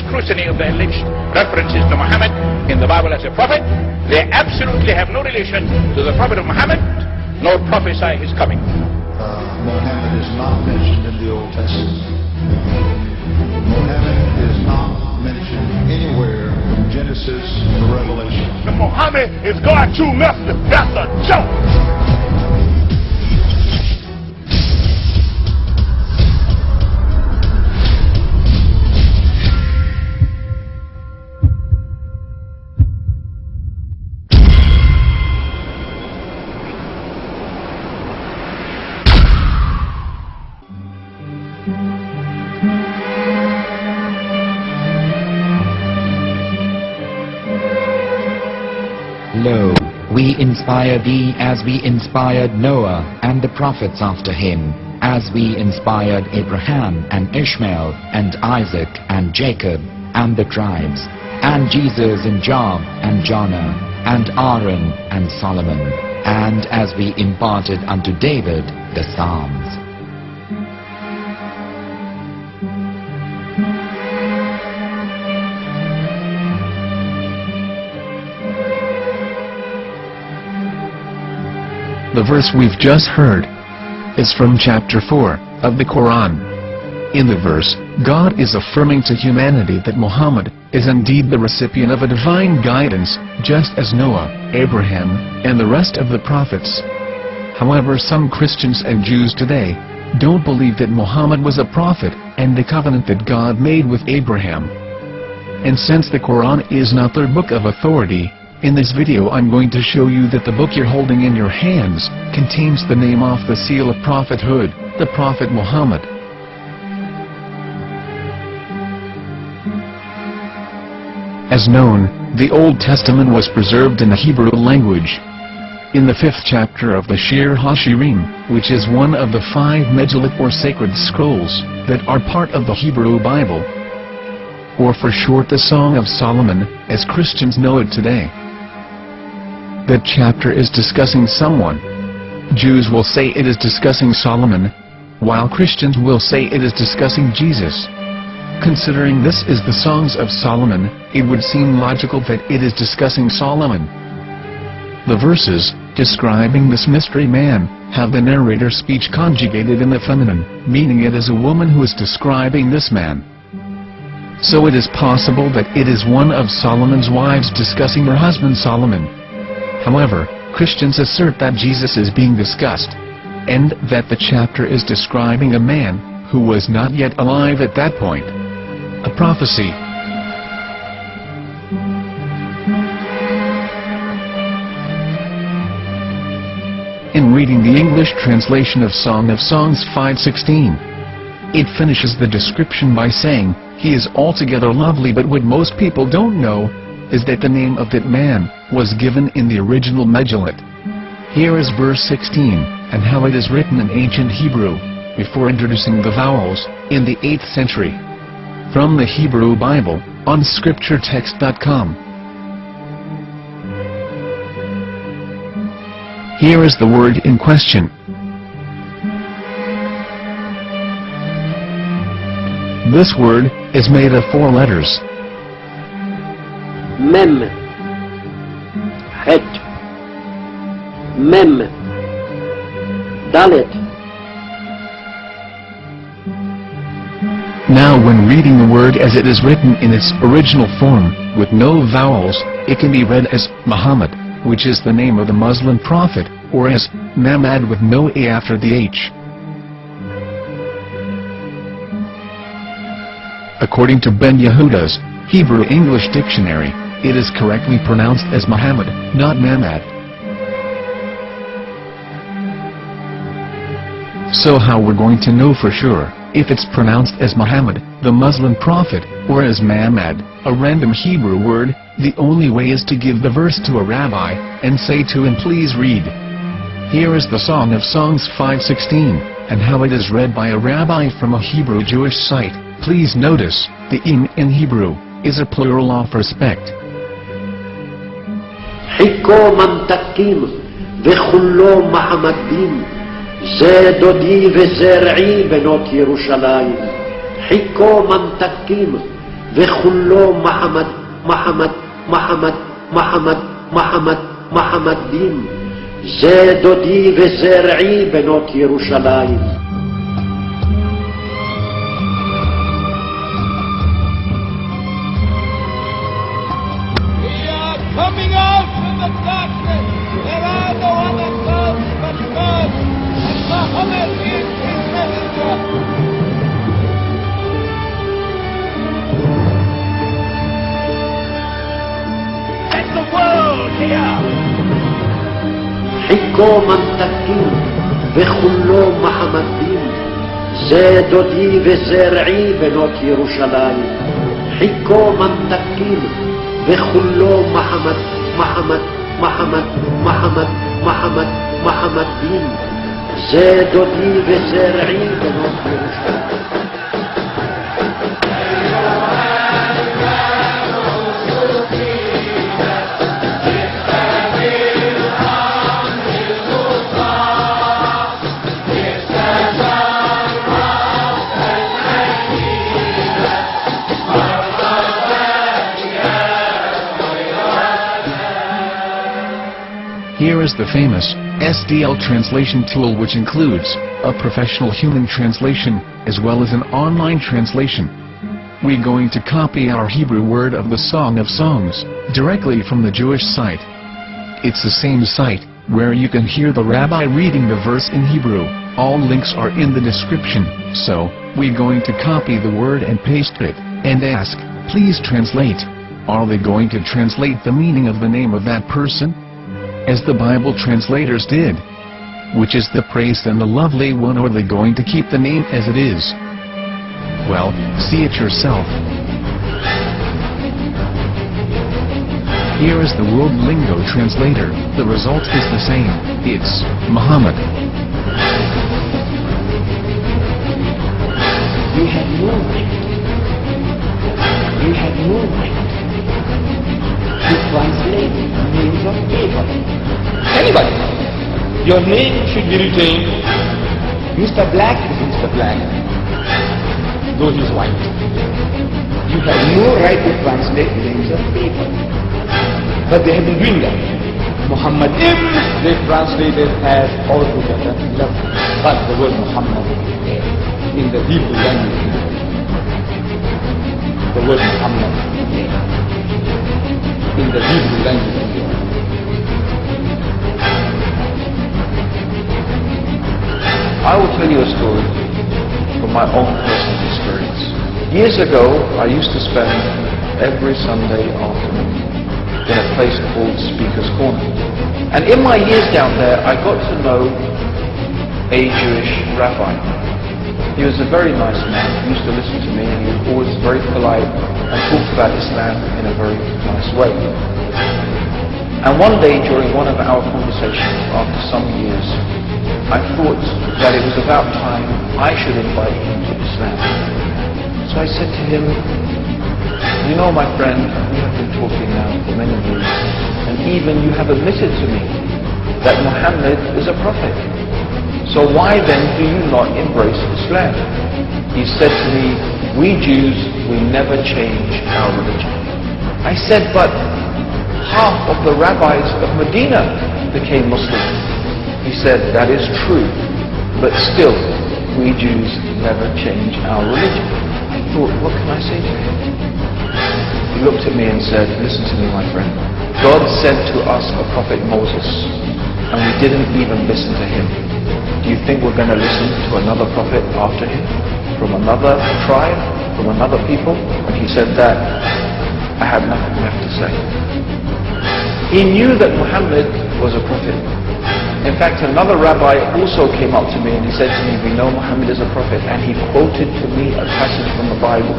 scrutiny of the alleged references to Muhammad in the Bible as a prophet, they absolutely have no relation to the prophet of Muhammad, nor prophesy his coming. Muhammad is not mentioned in the Old Testament. Muhammad is not mentioned anywhere from Genesis to Revelation. Muhammad is God true messenger. That's a joke. Lo, we inspire thee as we inspired Noah and the prophets after him, as we inspired Abraham and Ishmael and Isaac and Jacob and the tribes, and Jesus and Job and Jonah and Aaron and Solomon, and as we imparted unto David the Psalms. The verse we've just heard is from chapter 4 of the Quran. In the verse, God is affirming to humanity that Muhammad is indeed the recipient of a divine guidance, just as Noah, Abraham, and the rest of the prophets. However, some Christians and Jews today don't believe that Muhammad was a prophet and the covenant that God made with Abraham. And since the Quran is not their book of authority, in this video I'm going to show you that the book you're holding in your hands contains the name off the seal of prophethood, the Prophet Muhammad. As known, the Old Testament was preserved in the Hebrew language. In the 5th chapter of the Shir HaShirim, which is one of the 5 Megillah or sacred scrolls that are part of the Hebrew Bible, or for short the Song of Solomon, as Christians know it today. That chapter is discussing someone. Jews will say it is discussing Solomon, while Christians will say it is discussing Jesus. Considering this is the Songs of Solomon, it would seem logical that it is discussing Solomon. The verses, describing this mystery man, have the narrator's speech conjugated in the feminine, meaning it is a woman who is describing this man. So it is possible that it is one of Solomon's wives discussing her husband Solomon. However, Christians assert that Jesus is being discussed, and that the chapter is describing a man who was not yet alive at that point. A prophecy. In reading the English translation of Song of Songs 5:16, it finishes the description by saying, "He is altogether lovely," but what most people don't know is that the name of that man was given in the original Megillah. Here is verse 16, and how it is written in ancient Hebrew, before introducing the vowels, in the 8th century. From the Hebrew Bible, on scripturetext.com. Here is the word in question. This word is made of 4 letters. Mem, Het, Mem, Dalet. Now when reading the word as it is written in its original form, with no vowels, it can be read as Muhammad, which is the name of the Muslim prophet, or as Mamad with no A after the H. According to Ben Yehuda's Hebrew English Dictionary, it is correctly pronounced as Muhammad, not Mamad. So how we're going to know for sure if it's pronounced as Muhammad, the Muslim prophet, or as Mamad, a random Hebrew word? The only way is to give the verse to a rabbi and say to him, "Please read." Here is the Song of Songs 5:16, and how it is read by a rabbi from a Hebrew Jewish site. Please notice, the im in Hebrew is a plural of respect. חיכו ממתקים וחולו מחמדים, זה דודי וזרעי בנות ירושלים. חיכו ממתקים וכולו מחמד, מחמד, מחמד, מחמד, מחמד, מחמד דין. זה דודי וזה רעי בנות ירושלים. Coming out from the darkness, there are no other gods but God, and Muhammad is his messenger. Let the world hear. חיכו ממתקים וכולו מחמד דין. זה דודי וזה רעי בנות ירושלים. חיכו ממתקים וכולו מחמד, מחמד, מחמד, מחמד, מחמד, מחמד דין. זה דודי וזה רעי בנות ירושלים. Here is the famous SDL translation tool, which includes a professional human translation as well as an online translation. We're going to copy our Hebrew word of the Song of Songs directly from the Jewish site. It's the same site where you can hear the rabbi reading the verse in Hebrew. All links are in the description, so we're going to copy the word and paste it and ask, please translate. Are they going to translate the meaning of the name of that person? As the Bible translators did. Which is the praised and the lovely one, or are they going to keep the name as it is? Well, see it yourself. Here is the World Lingo translator. The result is the same. It's Muhammad. You have no right. You have no right to translate names of people. Anybody. Your name should be retained. Mr. Black is Mr. Black, though he's white. You have no right to translate names of people. But they have been doing that. Muhammad they translated as altogether love. But the word Muhammad in the Hebrew language, the word Muhammad in the Hebrew language. I will tell you a story from my own personal experience. Years ago, I used to spend every Sunday afternoon in a place called Speaker's Corner. And in my years down there, I got to know a Jewish rabbi. He was a very nice man. He used to listen to me, and he was always very polite and talked about Islam in a very nice way. And one day, during one of our conversations after some years, I thought that it was about time I should invite him to Islam. So I said to him, you know, my friend, we have been talking now for many years, and even you have admitted to me that Muhammad is a prophet. So why then do you not embrace Islam? He said to me, we Jews, we never change our religion. I said, but half of the rabbis of Medina became Muslim. He said, that is true, but still, we Jews never change our religion. I thought, what can I say to him? He looked at me and said, listen to me, my friend. God sent to us a prophet Moses, and we didn't even listen to him. Do you think we're going to listen to another prophet after him? From another tribe? From another people? When he said that, I had nothing left to say. He knew that Muhammad was a prophet. In fact, another rabbi also came up to me and he said to me, we know Muhammad is a prophet, and he quoted to me a passage from the Bible.